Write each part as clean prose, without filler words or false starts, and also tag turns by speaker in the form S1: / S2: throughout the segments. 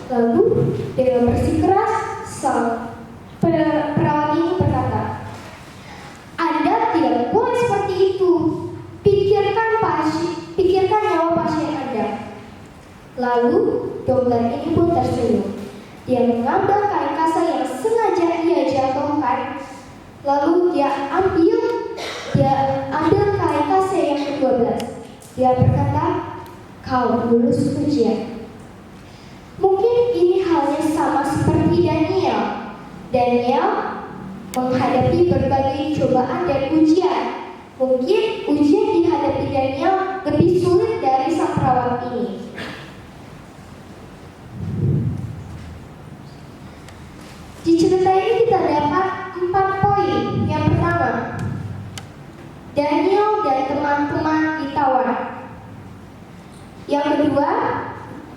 S1: Lalu dengan bersikeras sang perawat ini berkata, "Anda tidak boleh seperti itu. Pikirkan nyawa pasien Anda." Lalu dokter ini pun tersenyum. Dia mengambil kain kasa yang sengaja ia jatuhkan. Lalu dia ambil kain kasa yang ke-12. Dia berkata, "Kau lulus ujian." Mungkin ini halnya sama seperti Daniel. Daniel menghadapi berbagai cobaan dan ujian. Mungkin ujian dihadapi Daniel lebih sulit dari sang perawat ini. Di cerita ini kita dapat 4 poin. Yang pertama, Daniel dan teman-teman ditawar. Yang kedua,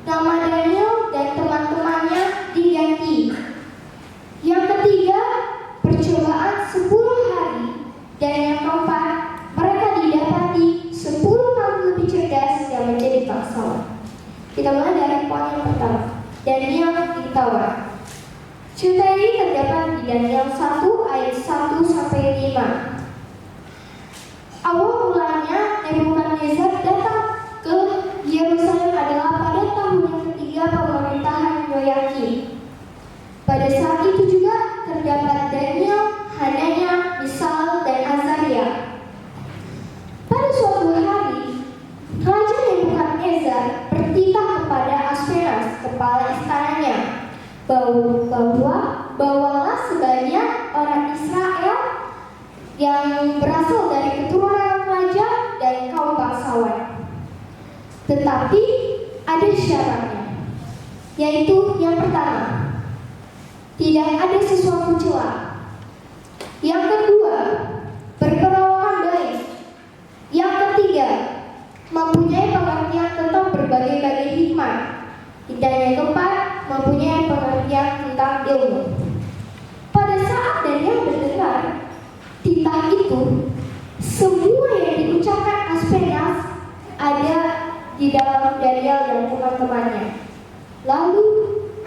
S1: nama Daniel dan teman-temannya diganti. Yang ketiga, percobaan 10 hari. Dan yang keempat, mereka didapati 10 kali lebih cerdas dan menjadi bangsawan. Kita mulai dari poin yang pertama, Daniel ditawar. Cerita ini terdapat di Daniel 1 ayat 1-5. Awal mulanya Nebukadnezar datang ke Yerusalem adalah pada tahun yang ketiga pemerintahan Yoyakim. Pada saat itu juga terdapat Daniel, Hananya, Misael, dan Azaria. Pada suatu hari, Raja Nebukadnezar bertitah kepada Aspenas, kepala istananya, bahwa bawalah sebanyak orang Israel yang berasal dari keturunan raja dan kaum bangsawan. Tetapi ada syaratnya, yaitu yang pertama, tidak ada sesuatu celah. Yang kedua, berperawakan baik. Yang ketiga, mempunyai pengertian tentang berbagai-bagai hikmah. Dan yang keempat, mempunyai pengertian tentang ilmu. Pada saat Daniel mendengar titah itu, semua yang diucapkan Aspenas ada di dalam Daniel dan teman-temannya. Lalu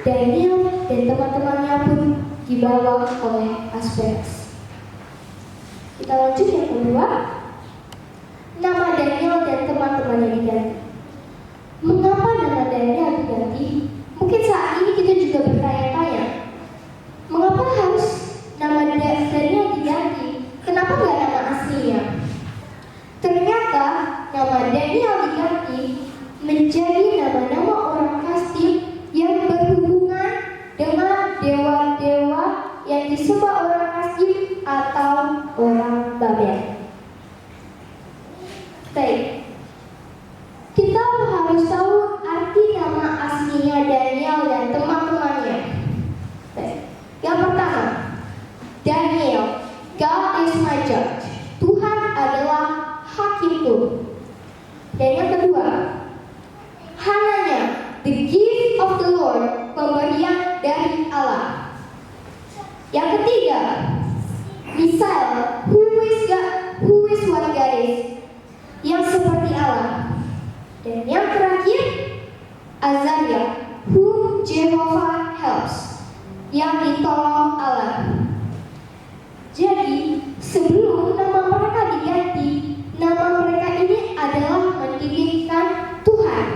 S1: Daniel dan teman-temannya pun dibawa oleh Aspenas. Kita lanjut yang kedua. Nama Daniel dan teman-temannya diganti. Mengapa nama Daniel diganti? Mungkin saat ini kita juga bertanya-tanya, mengapa harus nama Daniel diganti? Kenapa nggak nama aslinya? Ternyata nama Daniel diganti menjadi nama-nama orang Kasdim yang berhubungan dengan dewa-dewa yang disembah orang Kasdim atau orang Babel. Baik, kita harus tahu arti nama aslinya Daniel dan teman-temannya. Baik. Yang pertama, Daniel, God is my judge. Tuhan adalah hakimku. Dan yang kedua, Hananya, the gift of the Lord, pemberian dari Allah. Yang ketiga, Misael, who is what God is, yang seperti Allah. Dan yang terakhir, Azaria, whom Jehovah helps, yang ditolong Allah. Jadi, sebelum nama mereka diganti, nama mereka ini adalah meninggikan Tuhan.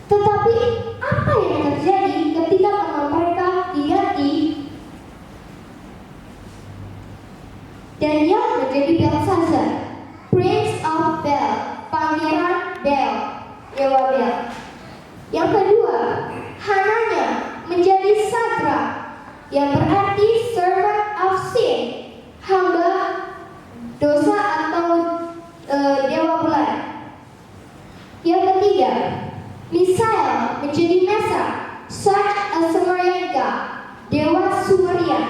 S1: Tetapi, apa yang terjadi ketika nama mereka diganti? Daniel menjadi Belshazzar, Prince of Bel, Pangeran Bel, Dewa Bel. Yang kedua, Hananya menjadi Sadrak, yang berarti servant of sin, hamba dosa atau dewa bulan. Yang ketiga, Misael menjadi Mesa, such a Sumerian god, dewa Sumeria.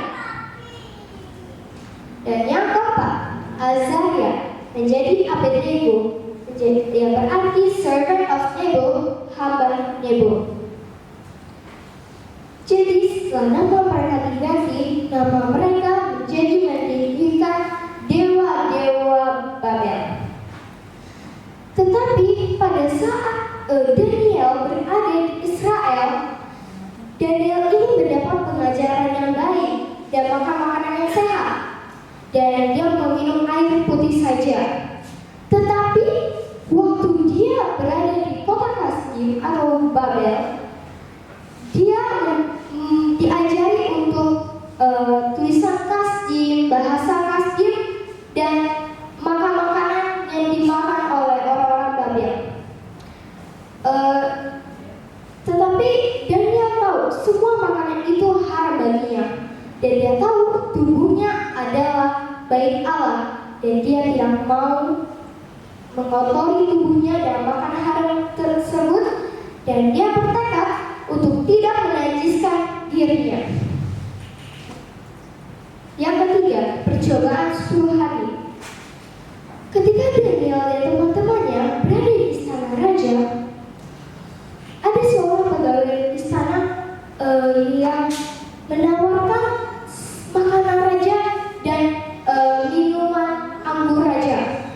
S1: Dan yang keempat, Azaria menjadi Abednego, yang berarti servant of Nebo, hamba Nebo. Jadi setelah nama mereka diganti, nama mereka menjadi meninggikan dewa-dewa Babel. Tetapi pada saat Daniel berada di Israel, Daniel ini mendapat pengajaran yang baik dan makan makanan yang sehat, dan dia meminum air putih saja. Tetapi waktu dia berada di kota Kasdim atau Babel, dia diajari untuk tulisan Kasdim, bahasa Kasdim, dan makan makanan yang dimakan oleh orang-orang Babel. Tetapi Daniel tahu semua makanan itu haram baginya, dan dia tahu tubuhnya adalah bait Allah, dan dia tidak mau mengotori tubuhnya dan makan haram tersebut, dan dia bertekad untuk tidak menajiskan dirinya. Yang ketiga, percobaan 10 hari. Ketika Daniel dan teman-temannya berada di istana raja, ada seorang pegawai istana yang menawarkan makanan raja dan minuman anggur raja.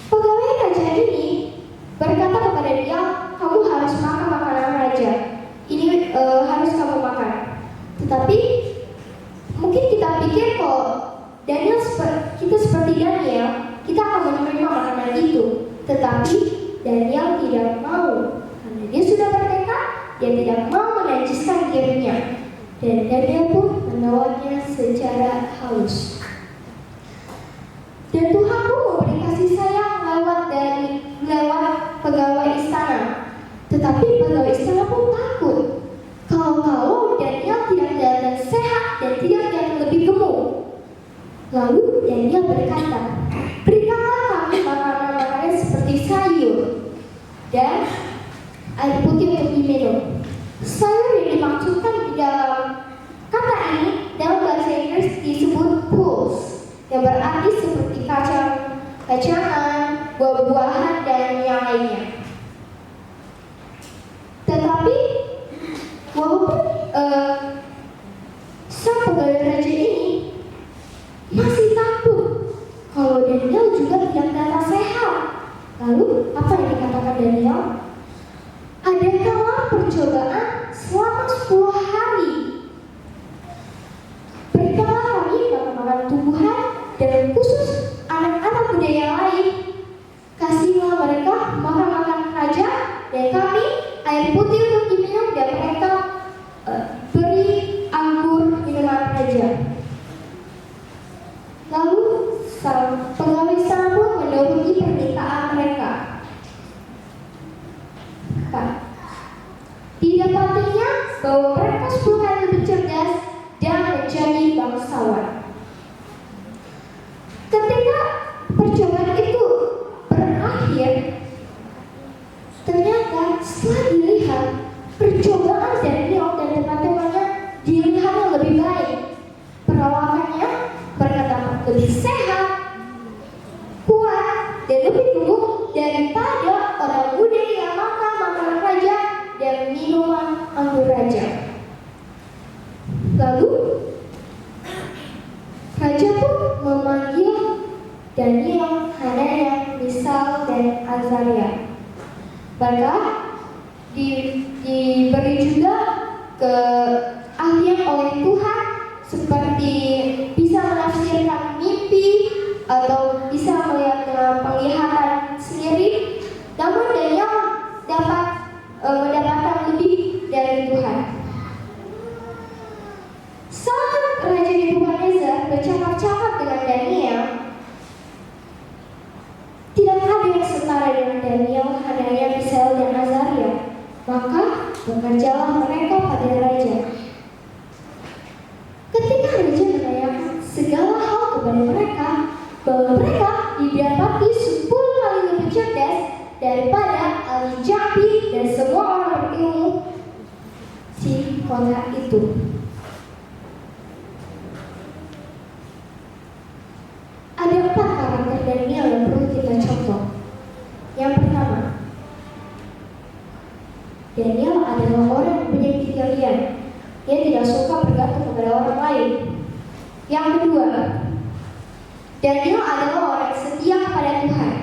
S1: Pegawai raja ini berkata kepada dia, kamu harus makan makanan raja. Ini harus kamu makan. Tetapi mungkin kita pikir kalau kita seperti Daniel, kita akan menerima makanan itu. Tetapi Daniel tidak mau, karena dia sudah bertekad, dia tidak mau menajiskan dirinya. Dan Daniel pun menawarnya secara halus. Dan Tuhan pun memberi kasih sayang lewat pegawai istana. Tetapi pegawai istana pun takut kalau Daniel tidak kelihatan sehat dan tidak kelihatan lebih gemuk. Lalu Daniel berkata, berikanlah kami makanan-makanan seperti sayur dan air putih untuk diminum. Sayur yang dimaksudkan di dalam kata ini dalam bahasa Inggris disebut pulse, yang berarti seperti kacangan, buah-buahan, dan yang lainnya. Tetapi walaupun sang pegawai raja ini masih takut kalau Daniel juga tidak kelihatan sehat. Lalu apa yang dikatakan Daniel? Adakanlah percobaan selama 10 hari. Berikanlah kami makan tumbuhan dan khusus anak-anak muda yang lain. Kasihlah mereka makan raja, dan kami air putih untuk diminum, dan mereka beri anggur minuman raja. Lalu sang pegawai istana pun menuruti permintaan mereka. Didapatinya bahwa mereka 10 kali lebih cerdas dan menjadi bangsawan. Ketika percobaan itu berakhir, ternyata setelah dilihat percobaan Daniel dan teman-temannya dilihat yang lebih baik. Perawakannya berkata lebih sehat, kuat, dan lebih gemuk daripada orang muda yang makan makanan raja dan minuman anggur raja. Lalu raja pun memanggil Daniel, Hanania, Misal, dan Azaria. Maka diberi juga keahlian oleh Tuhan, seperti bisa menafsirkan mimpi atau bisa melihat dengan penglihatan sendiri. Namun Daniel dapat mendapatkan lebih dari Tuhan. Saat Raja Nebukadnezar bercakap-cakap dengan Daniel, tidak ada yang setara dengan Daniel, Hanania, Misal, dan Azaria. Maka bekerjalah mereka pada raja. Ketika raja menanyakan segala hal kepada mereka, bahwa mereka didapati 10 kali lebih cerdas daripada ahli jambi dan semua orang berilmu di kota itu. Ada 4 karakter Daniel yang perlu kita contoh. Yang pertama, Daniel adalah orang yang punya pilihan. Dia tidak suka bergantung kepada orang lain. Yang kedua, Daniel adalah orang yang setia kepada Tuhan.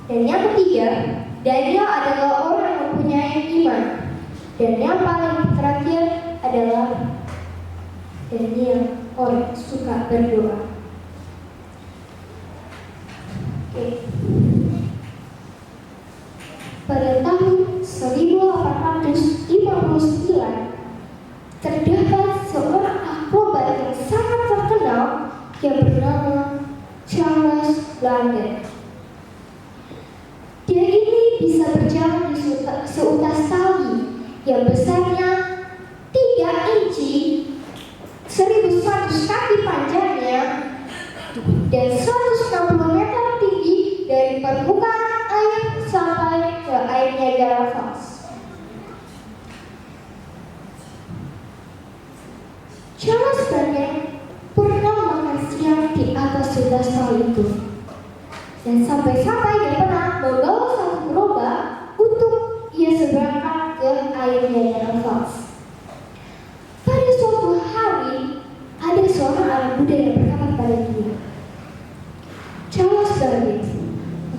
S1: Dan yang ketiga, Daniel adalah orang yang mempunyai iman. Dan yang paling terakhir adalah Daniel, orang suka berdoa. Oke. Pada tahun 1859 terdapat seorang akrobat yang sangat terkenal yang bernama Charles Blondin. Dia ini bisa berjalan di seutas tali yang besarnya 3 inci, 1.100 kaki panjangnya, dan 160 meter tinggi dari permukaan air sampai ke air Niagara Falls. Charles Blondin pernah makan siang di atas seutas tali itu, dan sampai-sampai dia pernah membawa satu gerobak untuk ia seberangkan ke air Niagara Falls. Pada suatu hari, ada seorang anak muda yang berkata kepada dia, "Charles Blondin,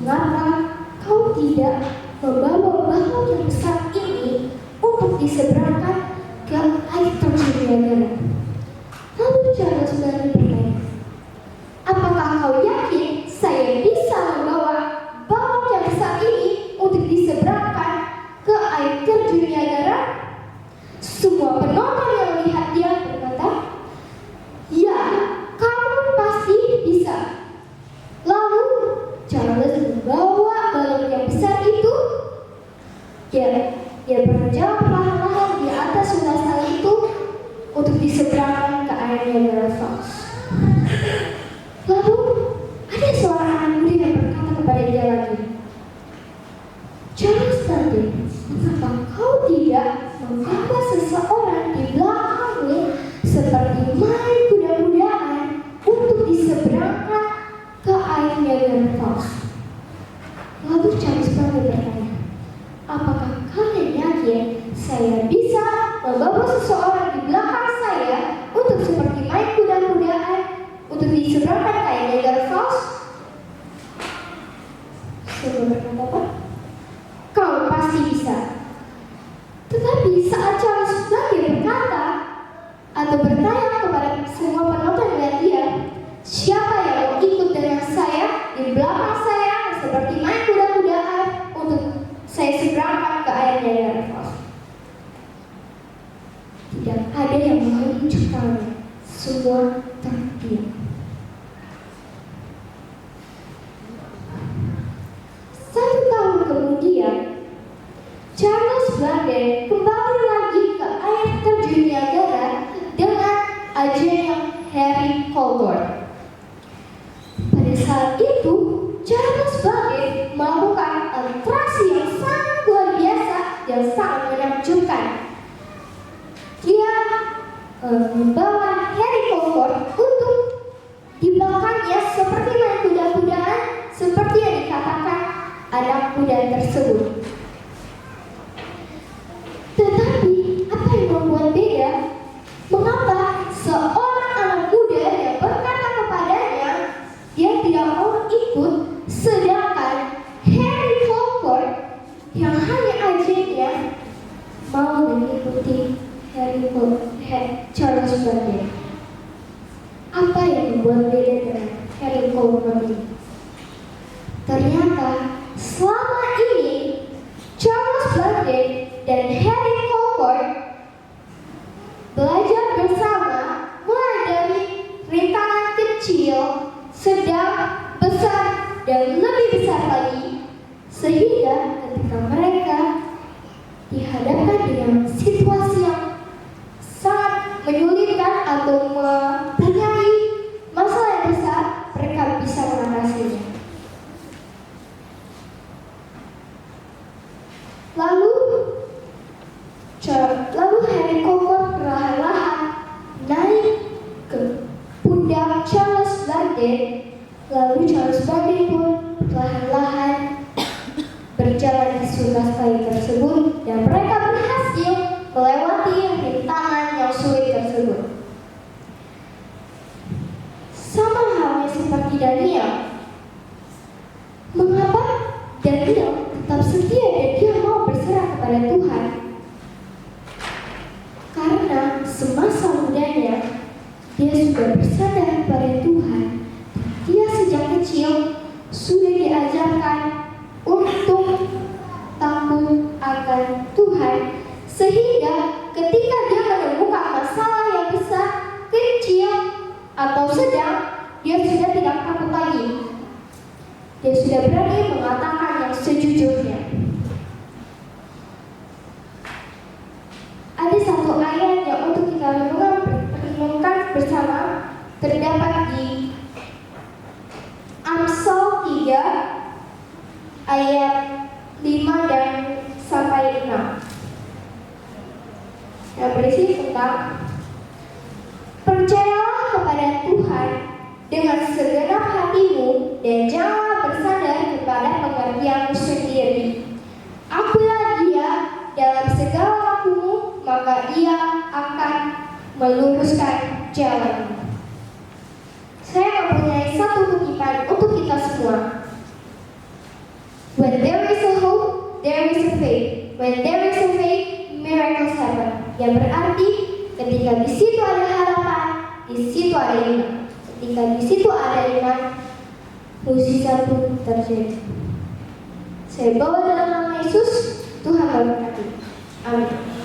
S1: mengapa kau tidak membawa bahu yang besar ini untuk diseberangkan ke air terjun Niagara?" Lalu Charles Blondin bertanya, "Apakah kau yakin saya bisa membawa bahu yang besar ini untuk diseberangkan ke air terjun Niagara?" Semua penonton yang melihat dia berkata, "Ya, kamu pasti bisa." Lalu Charles membawa balon yang besar itu. Dia berjalan perlahan-lahan di atas seutas tali itu untuk diseberangkan ke air Niagara Falls. Lalu ada seorang anak muda yang berkata kepada dia lagi, "Charles Blondin, mengapa kau tidak membawa seseorang di belakangmu seperti main kuda-kudaan untuk diseberangkan ke air Niagara Falls?" Lalu Charles Blondin bertanya, "Apakah kalian yakin saya bisa membawa seseorang di belakang saya untuk seperti main kuda-kudaan untuk diseberangkan ke air Niagara Falls?" Semua berkata, "Apa? Kau pasti bisa." Tetapi saat Charles Blondin berkata atau bertanya kepada semua penonton yang dia, "Siapa yang mau ikut dengan saya di belakang saya seperti main kuda-kudaan untuk saya seberangkan ke air Niagara Falls?" Tidak ada yang menunjuk tangannya. Semua terdiam. Satu tahun kemudian, Charles Blondin kembali lagi ke air terjun Niagara dengan agennya Harry Colborne. Pada saat itu, Charles Blondin melakukan atraksi yang sangat luar biasa dan sangat menakjubkan. Dia membawa Harry Colborne untuk di belakangnya seperti main kuda-kudaan seperti yang dikatakan anak kuda tersebut. Tetapi apa yang membuat beda? Mengapa seorang anak muda yang berkata kepadanya dia tidak mau ikut, sedangkan Harry Colborne yang hanya agennya mau mengikuti Charles Blondin? Apa yang membuat beda dengan Harry Colborne ini? Ternyata selama ini Charles Blondin dan Harry Colborne belajar bersama mulai dari rintangan kecil, sedang, besar, dan lebih besar lagi, sehingga ketika mereka dihadapkan dengan situasi yang sangat menyulitkan atau mempunyai masalah yang besar, mereka bisa mengatasinya. Lalu Harry Colborne perlahan-lahan naik ke pundak Charles Blondin. Lalu Charles Blondin pun perlahan-lahan berjalan di seutas tali tersebut dan mereka berhasil melewati rintangan yang sulit tersebut. Sama halnya seperti Daniel. Mengapa Daniel tetap setia dan dia mau berserah kepada Tuhan? sudah bersandar pada Tuhan, dia sejak kecil sudah diajarkan untuk takut akan Tuhan, sehingga ketika dia menemukan masalah yang besar, kecil, atau sedang, dia sudah tidak takut lagi. Dia sudah berani mengatakan yang sejujurnya. Ada satu ayat yang untuk kita renungkan bersama, terdapat di Amsal 3 ayat 5 dan sampai 6. Yang berisi tentang percayalah kepada Tuhan dengan segenap hatimu dan janganlah bersandar kepada pengertianmu sendiri. Akulah Dia dalam segala lakumu, maka Ia akan meluruskan jalanmu. Saya mempunyai satu kutipan untuk kita semua. When there is a hope, there is a faith. When there is a faith, miracles happen. Yang berarti ketika di situ ada harapan, di situ ada iman. Ketika di situ ada iman, mukjizat pun terjadi. Saya bawa dalam nama Yesus, Tuhan memberkati. Amin.